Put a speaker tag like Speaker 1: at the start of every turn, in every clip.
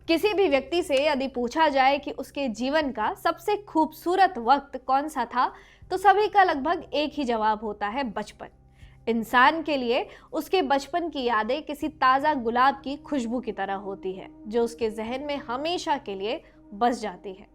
Speaker 1: किसी भी व्यक्ति से यदि पूछा जाए कि उसके जीवन का सबसे खूबसूरत वक्त कौन सा था, तो सभी का लगभग एक ही जवाब होता है, बचपन। इंसान के लिए उसके बचपन की यादें किसी ताज़ा गुलाब की खुशबू की तरह होती है, जो उसके जहन में हमेशा के लिए बस जाती है।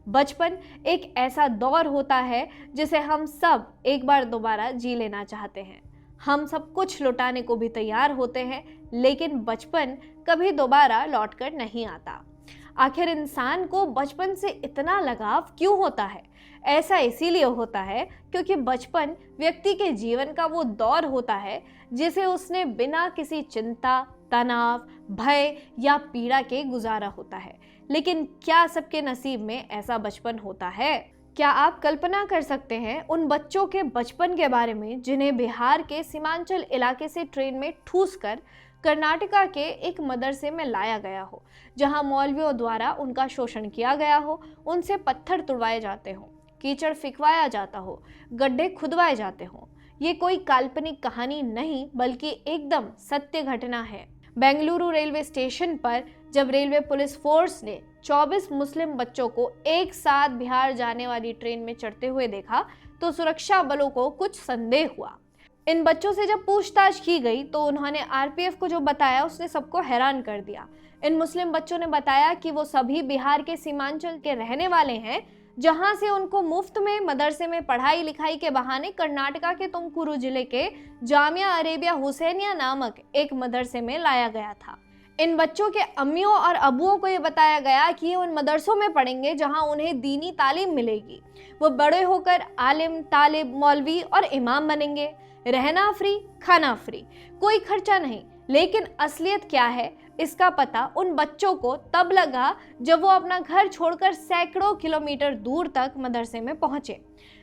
Speaker 1: बचपन एक ऐसा दौर होता है जिसे हम सब एक बार दोबारा जी लेना चाहते हैं। हम सब कुछ लौटाने को भी तैयार होते हैं, लेकिन बचपन कभी दोबारा लौटकर नहीं आता। आखिर इंसान को बचपन से इतना लगाव क्यों होता है? ऐसा इसीलिए होता है क्योंकि बचपन व्यक्ति के जीवन का वो दौर होता है जिसे उसने बिना किसी चिंता, तनाव, भय या पीड़ा के गुजारा होता है। लेकिन क्या सबके नसीब में ऐसा बचपन होता है? क्या आप कल्पना कर सकते हैं उन बच्चों के बचपन के बारे में जिन्हें बिहार के सीमांचल इलाके से ट्रेन में ठूस कर कर्नाटका के एक मदरसे में लाया गया हो, जहां मौलवियों द्वारा उनका शोषण किया गया हो, उनसे पत्थर तुड़वाए जाते हों, कीचड़ फिकवाया जाता हो, गड्ढे खुदवाए जाते हों? ये कोई काल्पनिक कहानी नहीं, बल्कि एकदम सत्य घटना है। बेंगलुरु रेलवे स्टेशन पर जब रेलवे पुलिस फोर्स ने 24 मुस्लिम बच्चों को एक साथ बिहार जाने वाली ट्रेन में चढ़ते हुए देखा, तो सुरक्षा बलों को कुछ संदेह हुआ। इन बच्चों से जब पूछताछ की गई तो उन्होंने आरपीएफ को जो बताया उसने सबको हैरान कर दिया। इन मुस्लिम बच्चों ने बताया कि वो सभी बिहार के सीमांचल के रहने वाले हैं, जहां से उनको मुफ्त में मदरसे में पढ़ाई लिखाई के बहाने कर्नाटका के तुमकुरू जिले के जामिया अरेबिया हुसैनिया नामक एक मदरसे में लाया गया था। इन बच्चों के अम्मियों और अबुओं को ये बताया गया कि ये उन मदरसों में पढ़ेंगे जहां उन्हें दीनी तालीम मिलेगी। वो बड़े होकर आलिम, तालिब, मौलवी और इमाम बनेंगे। रहना फ्री, खाना फ्री, कोई खर्चा नहीं। लेकिन असलियत क्या है, इसका पता उन बच्चों को तब लगा जब वो अपना घर छोड़कर सैकड़ों किलोमीटर दूर तक मदरसे में पहुंचे।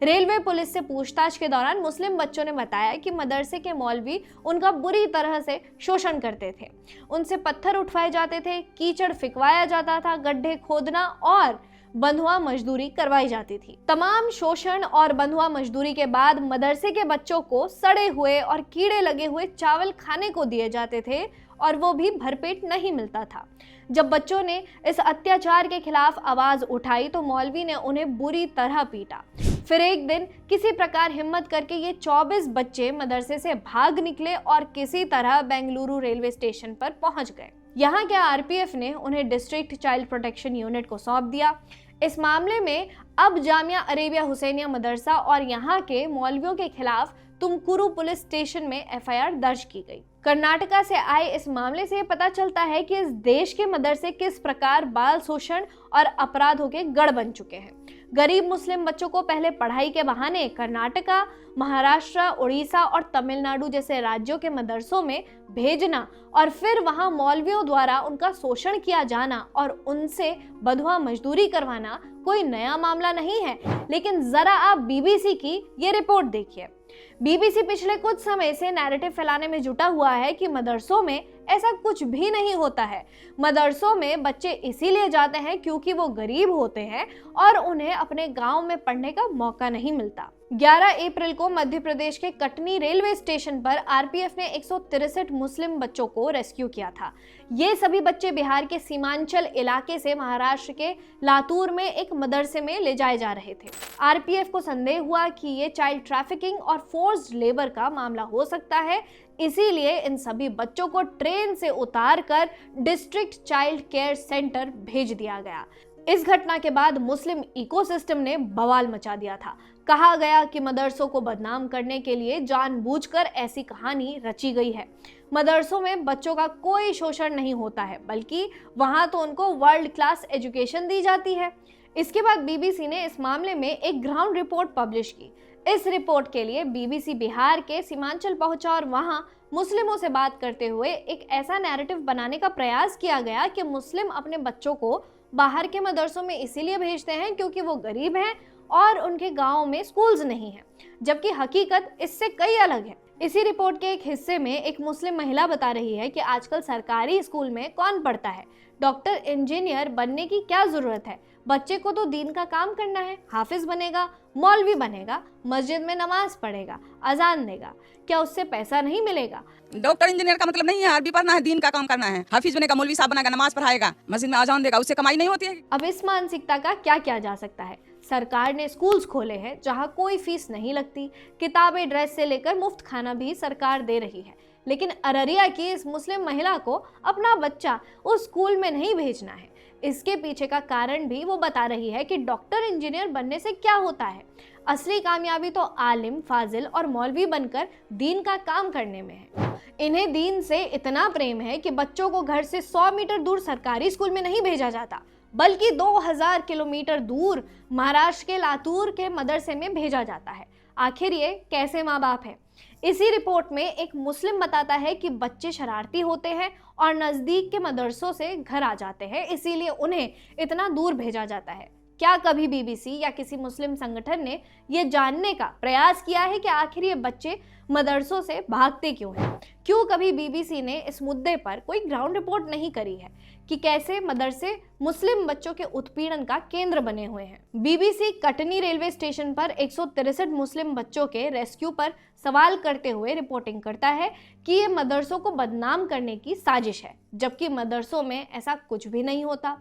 Speaker 1: रेलवे पुलिस से पूछताछ के दौरान मुस्लिम बच्चों ने बताया कि मदरसे के मौलवी उनका बुरी तरह से शोषण करते थे। उनसे पत्थर उठवाए जाते थे, कीचड़ फिकवाया जाता था, गड्ढे खोदना और बंधुआ मजदूरी करवाई जाती थी। तमाम शोषण और बंधुआ मजदूरी के बाद मदरसे के बच्चों को सड़े हुए और कीड़े लगे हुए चावल खाने को दिए जाते थे, और वो भी भरपेट नहीं मिलता था। जब बच्चों ने इस अत्याचार के खिलाफ आवाज उठाई तो मौलवी ने उन्हें बुरी तरह पीटा। फिर एक दिन किसी प्रकार हिम्मत करके ये 24 बच्चे मदरसे से भाग निकले और किसी तरह बेंगलुरु रेलवे स्टेशन पर पहुंच गए। यहाँ के आरपीएफ ने उन्हें डिस्ट्रिक्ट चाइल्ड प्रोटेक्शन यूनिट को सौंप दिया। इस मामले में अब जामिया अरेबिया हुसैनिया मदरसा और यहाँ के मौलवियों के खिलाफ तुमकुरू पुलिस स्टेशन में एफआईआर दर्ज की गई। कर्नाटका से आए इस मामले से पता चलता है कि इस देश के मदरसे किस प्रकार बाल शोषण और अपराधों के गढ़ बन चुके हैं। गरीब मुस्लिम बच्चों को पहले पढ़ाई के बहाने कर्नाटका, महाराष्ट्र, उड़ीसा और तमिलनाडु जैसे राज्यों के मदरसों में भेजना और फिर वहां मौलवियों द्वारा उनका शोषण किया जाना और उनसे बंधुआ मजदूरी करवाना कोई नया मामला नहीं है। लेकिन जरा आप बीबीसी की ये रिपोर्ट देखिए। बीबीसी पिछले कुछ समय से नैरेटिव फैलाने में जुटा हुआ है कि मदरसों में ऐसा कुछ भी नहीं होता है। मदरसों में बच्चे इसीलिए जाते हैं क्योंकि वो गरीब होते हैं और उन्हें अपने गांव में पढ़ने का मौका नहीं मिलता। 11 अप्रैल को मध्य प्रदेश के कटनी रेलवे स्टेशन पर आरपीएफ ने 163 मुस्लिम बच्चों को रेस्क्यू किया था। ये सभी बच्चे बिहार के सीमांचल इलाके से महाराष्ट्र के लातूर में एक मदरसे में ले जाए जा रहे थे। आरपीएफ को संदेह हुआ कि ये चाइल्ड ट्रैफिकिंग और फोर्स्ड लेबर का मामला हो सकता है, इसीलिए इन सभी बच्चों को ट्रेन से उतारकर डिस्ट्रिक्ट चाइल्ड केयर सेंटर भेज दिया गया। इस घटना के बाद मुस्लिम इकोसिस्टम ने बवाल मचा दिया था। कहा गया कि मदरसों को बदनाम करने के लिए जानबूझकर ऐसी कहानी रची गई है। मदरसों में बच्चों का कोई शोषण नहीं होता है, बल्कि वहां तो उनको वर्ल्ड क्लास एजुकेशन दी जाती है। इसके बाद बीबीसी ने इस मामले में एक ग्राउंड रिपोर्ट पब्लिश की। इस रिपोर्ट के लिए बीबीसी बिहार के सीमांचल पहुंचा और वहां मुस्लिमों से बात करते हुए एक ऐसा नैरेटिव बनाने का प्रयास किया गया कि मुस्लिम अपने बच्चों को बाहर के मदरसों में इसीलिए भेजते हैं क्योंकि वो गरीब हैं और उनके गांव में स्कूल्स नहीं हैं, जबकि हकीकत इससे कई अलग है। इसी रिपोर्ट के एक हिस्से में एक मुस्लिम महिला बता रही है कि आजकल सरकारी स्कूल में कौन पढ़ता है, डॉक्टर इंजीनियर बनने की क्या जरूरत है? बच्चे को तो दीन का काम करना है, हाफिज बनेगा, मौलवी बनेगा, मस्जिद में नमाज पढ़ेगा, अजान देगा, क्या उससे पैसा नहीं मिलेगा?
Speaker 2: डॉक्टर इंजीनियर का मतलब नहीं है अरबी पढ़ना है, दीन का काम करना है। हाफिज बनेगा, मौलवी साहब बनेगा, नमाज पढ़ाएगा, मस्जिद में अजान देगा, उससे कमाई नहीं होती है।
Speaker 1: अब इस मानसिकता का क्या किया जा सकता है? सरकार ने स्कूल्स खोले हैं जहां कोई फीस नहीं लगती, किताबें, ड्रेस से लेकर मुफ्त खाना भी सरकार दे रही है। लेकिन अररिया की इस मुस्लिम महिला को अपना बच्चा उस स्कूल में नहीं भेजना है। इसके पीछे का कारण भी वो बता रही है कि डॉक्टर इंजीनियर बनने से क्या होता है। असली कामयाबी तो आलिम, फाजिल और मौलवी बनकर दीन का काम करने में है। इन्हें दीन से इतना प्रेम है कि बच्चों को घर से 100 मीटर दूर सरकारी स्कूल में नहीं भेजा जाता, बल्कि 2000 किलोमीटर दूर महाराष्ट्र के लातूर के मदरसे में भेजा जाता है। आखिर ये कैसे माँ बाप हैं? इसी रिपोर्ट में एक मुस्लिम बताता है कि बच्चे शरारती होते हैं और नज़दीक के मदरसों से घर आ जाते हैं, इसीलिए उन्हें इतना दूर भेजा जाता है। क्या कभी बीबीसी या किसी मुस्लिम संगठन ने ये जानने का प्रयास किया है कि आखिर ये बच्चे मदरसों से भागते क्यों हैं? क्यों कभी बीबीसी ने इस मुद्दे पर कोई ग्राउंड रिपोर्ट नहीं करी है कि कैसे मदरसे मुस्लिम बच्चों के उत्पीड़न का केंद्र बने हुए हैं? बीबीसी कटनी रेलवे स्टेशन पर 163 मुस्लिम बच्चों के रेस्क्यू पर सवाल करते हुए रिपोर्टिंग करता है कि ये मदरसों को बदनाम करने की साजिश है, जबकि मदरसों में ऐसा कुछ भी नहीं होता।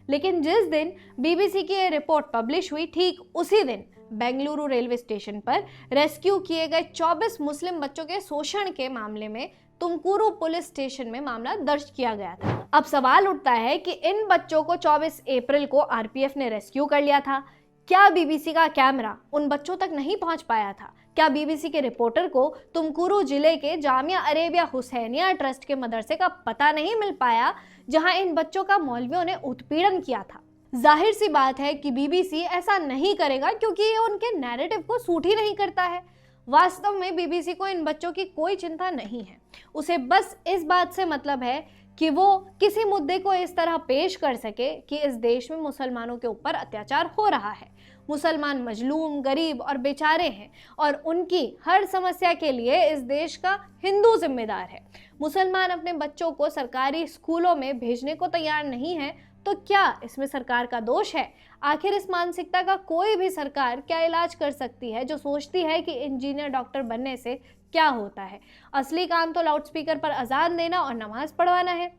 Speaker 1: लेकिन जिस दिन बीबीसी की ये रिपोर्ट पब्लिश हुई, ठीक उसी दिन बेंगलुरु रेलवे स्टेशन पर रेस्क्यू किए गए 24 मुस्लिम बच्चों के शोषण के मामले में तुमकुरू पुलिस स्टेशन में मामला दर्ज किया गया था। अब सवाल उठता है कि इन बच्चों को 24 अप्रैल को आरपीएफ ने रेस्क्यू कर लिया था। क्या बीबीसी का कैमरा उन बच्चों तक नहीं पहुंच पाया था? क्या बीबीसी के रिपोर्टर को तुमकुरू जिले के जामिया अरेबिया हुसैनिया ट्रस्ट के मदरसे का पता नहीं मिल पाया जहां इन बच्चों का मौलवियों ने उत्पीड़न किया था? जाहिर सी बात है कि बीबीसी ऐसा नहीं करेगा, क्योंकि ये उनके नैरेटिव को सूट ही नहीं करता है। वास्तव में बीबीसी को इन बच्चों की कोई चिंता नहीं है। उसे बस इस बात से मतलब है कि वो किसी मुद्दे को इस तरह पेश कर सके कि इस देश में मुसलमानों के ऊपर अत्याचार हो रहा है, मुसलमान मजलूम, गरीब और बेचारे हैं और उनकी हर समस्या के लिए इस देश का हिंदू जिम्मेदार है। मुसलमान अपने बच्चों को सरकारी स्कूलों में भेजने को तैयार नहीं है, तो क्या इसमें सरकार का दोष है? आखिर इस मानसिकता का कोई भी सरकार क्या इलाज कर सकती है जो सोचती है कि इंजीनियर, डॉक्टर बनने से क्या होता है? असली काम तो लाउडस्पीकर पर अजान देना और नमाज पढ़वाना है।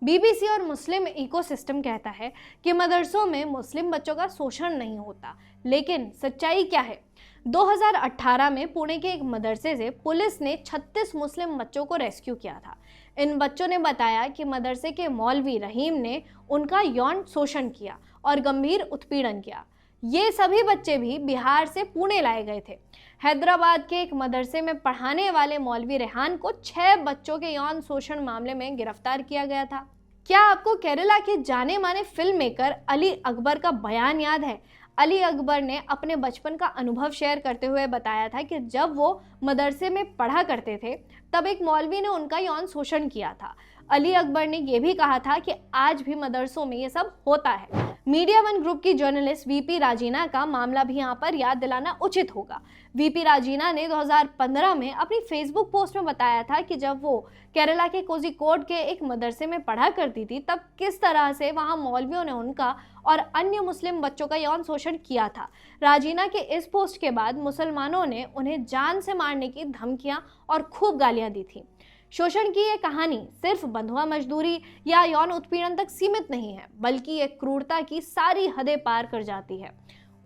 Speaker 1: बीबीसी और मुस्लिम इकोसिस्टम कहता है कि मदरसों में मुस्लिम बच्चों का शोषण नहीं होता, लेकिन सच्चाई क्या है? 2018 में पुणे के एक मदरसे से पुलिस ने 36 मुस्लिम बच्चों को रेस्क्यू किया था। इन बच्चों ने बताया कि मदरसे के मौलवी रहीम ने उनका यौन शोषण किया और गंभीर उत्पीड़न किया। ये सभी बच्चे भी बिहार से पुणे लाए गए थे। हैदराबाद के एक मदरसे में पढ़ाने वाले मौलवी रेहान को 6 बच्चों के यौन शोषण मामले में गिरफ्तार किया गया था। क्या आपको केरला के जाने माने फिल्म मेकर अली अकबर का बयान याद है? अली अकबर ने अपने बचपन का अनुभव शेयर करते हुए बताया था कि जब वो मदरसे में पढ़ा करते थे तब एक मौलवी ने उनका यौन शोषण किया था। अली अकबर ने यह भी कहा था कि आज भी मदरसों में ये सब होता है। मीडिया वन ग्रुप की जर्नलिस्ट वीपी राजीना का मामला भी यहाँ पर याद दिलाना उचित होगा। वीपी राजीना ने 2015 में अपनी फेसबुक पोस्ट में बताया था कि जब वो केरला के कोझिकोड के एक मदरसे में पढ़ा करती थी तब किस तरह से वहाँ मौलवियों ने उनका और अन्य मुस्लिम बच्चों का यौन शोषण किया था। राजीना के इस पोस्ट के बाद मुसलमानों ने उन्हें जान से मारने की धमकियां और खूब गालियां दी थी। शोषण की ये कहानी सिर्फ बंधुआ मजदूरी या यौन उत्पीड़न तक सीमित नहीं है, बल्कि ये क्रूरता की सारी हदें पार कर जाती है।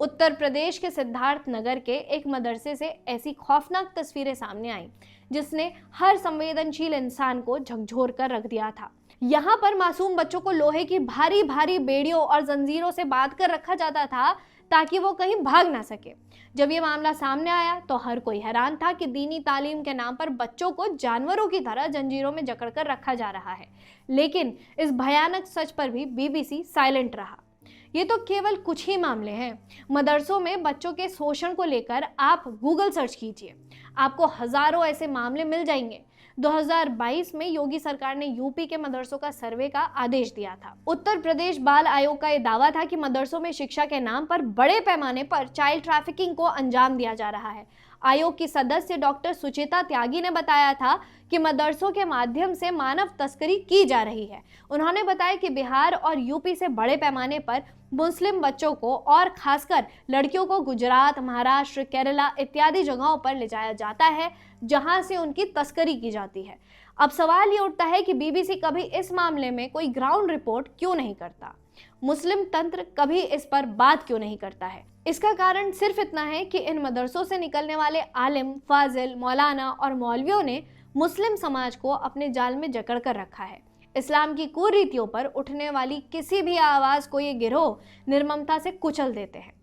Speaker 1: उत्तर प्रदेश के सिद्धार्थ नगर के एक मदरसे से ऐसी खौफनाक तस्वीरें सामने आईं जिसने हर संवेदनशील इंसान को झकझोर कर रख दिया था। यहाँ पर मासूम बच्चों को लोहे की भारी भारी बेड़ियों और जंजीरों से बांध कर रखा जाता था ताकि वो कहीं भाग ना सके। जब ये मामला सामने आया तो हर कोई हैरान था कि दीनी तालीम के नाम पर बच्चों को जानवरों की तरह जंजीरों में जकड़कर रखा जा रहा है। लेकिन इस भयानक सच पर भी बीबीसी साइलेंट रहा। ये तो केवल कुछ ही मामले हैं। मदरसों में बच्चों के शोषण को लेकर आप गूगल सर्च कीजिए, आपको हजारों ऐसे मामले मिल जाएंगे। 2022 में योगी सरकार ने यूपी के मदरसों का सर्वे का आदेश दिया था। उत्तर प्रदेश बाल आयोग का यह दावा था कि मदरसों में शिक्षा के नाम पर बड़े पैमाने पर चाइल्ड ट्रैफिकिंग को अंजाम दिया जा रहा है। आयोग की सदस्य डॉक्टर सुचिता त्यागी ने बताया था कि मदरसों के माध्यम से मानव तस्करी की जा रही है। उन्होंने बताया कि बिहार और यूपी से बड़े पैमाने पर मुस्लिम बच्चों को और खासकर लड़कियों को गुजरात, महाराष्ट्र, केरला इत्यादि जगहों पर ले जाया जाता है जहां से उनकी तस्करी की जाती है। अब सवाल ये उठता है कि बीबीसी कभी इस मामले में कोई ग्राउंड रिपोर्ट क्यों नहीं करता? मुस्लिम तंत्र कभी इस पर बात क्यों नहीं करता है? इसका कारण सिर्फ इतना है कि इन मदरसों से निकलने वाले आलिम, फाजिल, मौलाना और मौलवियों ने मुस्लिम समाज को अपने जाल में जकड़ कर रखा है। इस्लाम की कुरीतियों पर उठने वाली किसी भी आवाज को ये गिरोह निर्ममता से कुचल देते हैं।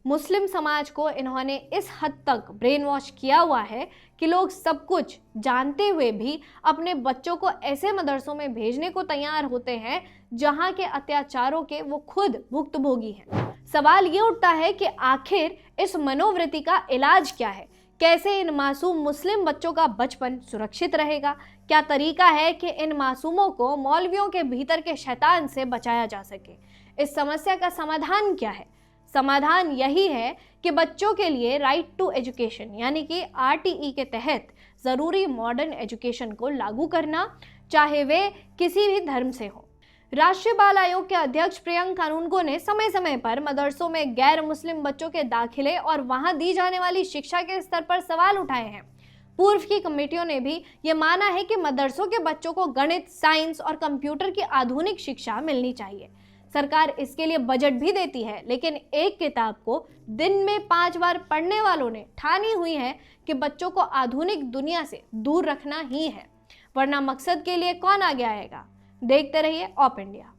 Speaker 1: मुस्लिम समाज को इन्होंने इस हद तक ब्रेन वॉश किया हुआ है कि लोग सब कुछ जानते हुए भी अपने बच्चों को ऐसे मदरसों में भेजने को तैयार होते हैं जहां के अत्याचारों के वो खुद भुक्तभोगी हैं। सवाल ये उठता है कि आखिर इस मनोवृत्ति का इलाज क्या है? कैसे इन मासूम मुस्लिम बच्चों का बचपन सुरक्षित रहेगा? क्या तरीका है कि इन मासूमों को मौलवियों के भीतर के शैतान से बचाया जा सके? इस समस्या का समाधान क्या है? समाधान यही है कि बच्चों के लिए राइट टू एजुकेशन यानी कि RTE के तहत ज़रूरी मॉडर्न एजुकेशन को लागू करना, चाहे वे किसी भी धर्म से हो। राष्ट्रीय बाल आयोग के अध्यक्ष प्रियंक कानूनगो ने समय समय पर मदरसों में गैर मुस्लिम बच्चों के दाखिले और वहां दी जाने वाली शिक्षा के स्तर पर सवाल उठाए हैं। पूर्व की कमेटियों ने भी ये माना है कि मदरसों के बच्चों को गणित, साइंस और कंप्यूटर की आधुनिक शिक्षा मिलनी चाहिए। सरकार इसके लिए बजट भी देती है, लेकिन एक किताब को दिन में 5 बार पढ़ने वालों ने ठानी हुई है कि बच्चों को आधुनिक दुनिया से दूर रखना ही है, वरना मकसद के लिए कौन आगे आएगा? देखते रहिए ऑप इंडिया।